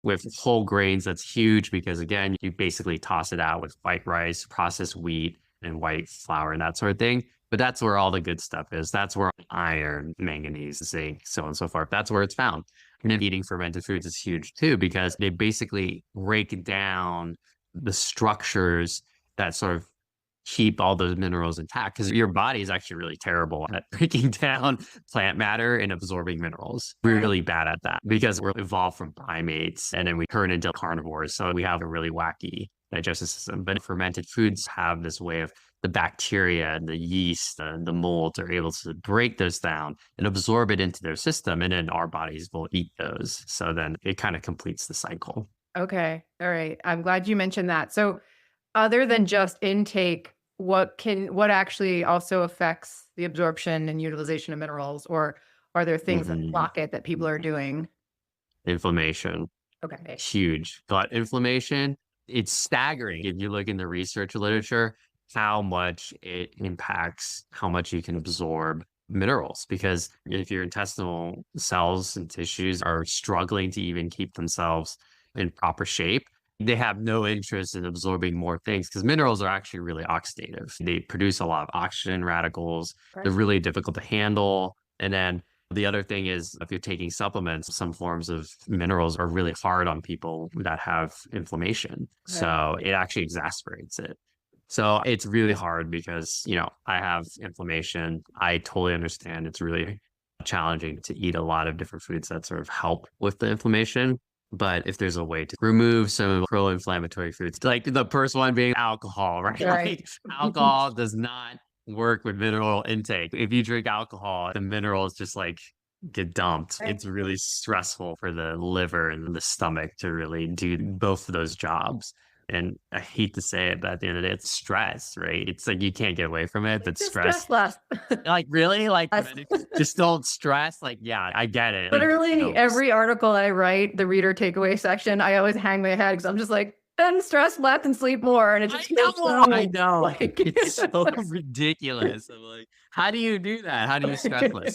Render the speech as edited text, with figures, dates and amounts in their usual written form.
With whole grains, that's huge because again, you basically toss it out with white rice, processed wheat, and white flour and that sort of thing. But that's where all the good stuff is. That's where iron, manganese, zinc, so on and so forth. That's where it's found. And then eating fermented foods is huge too because they basically break down the structures that sort of keep all those minerals intact because your body is actually really terrible at breaking down plant matter and absorbing minerals. We're Right. really bad at that because we're evolved from primates and then we turn into carnivores. So we have a really wacky digestive system. But fermented foods have this way of the bacteria, the yeast, the molds are able to break those down and absorb it into their system. And then our bodies will eat those. So then it kind of completes the cycle. Okay. All right. I'm glad you mentioned that. So, other than just intake, what actually also affects the absorption and utilization of minerals, or are there things that Mhm. block it that people are doing? Inflammation. Okay. Huge. Gut inflammation, it's staggering if you look in the research literature how much it impacts how much you can absorb minerals. Because if your intestinal cells and tissues are struggling to even keep themselves in proper shape, they have no interest in absorbing more things because minerals are actually really oxidative. They produce a lot of oxygen radicals. They're Okay. really difficult to handle. And then the other thing is if you're taking supplements, some forms of minerals are really hard on people that have inflammation. Okay. So it actually exacerbates it. So it's really hard because, I have inflammation. I totally understand it's really challenging to eat a lot of different foods that sort of help with the inflammation. But if there's a way to remove some pro-inflammatory foods, like the first one being alcohol, right? Right. Like alcohol does not work with mineral intake. If you drink alcohol, the minerals just like get dumped. Right. It's really stressful for the liver and the stomach to really do both of those jobs. And I hate to say it, but at the end of the day, it's stress, right? It's like you can't get away from it, but Just stress, stress less. like really, like Less. just don't stress. Like, yeah, I get it. Like, Literally every article I write, the reader takeaway section, I always hang my head because I'm just like, "And stress less and sleep more," and it I just feels I so know. like It's so ridiculous. I'm like, how do you do that? How do you stress less?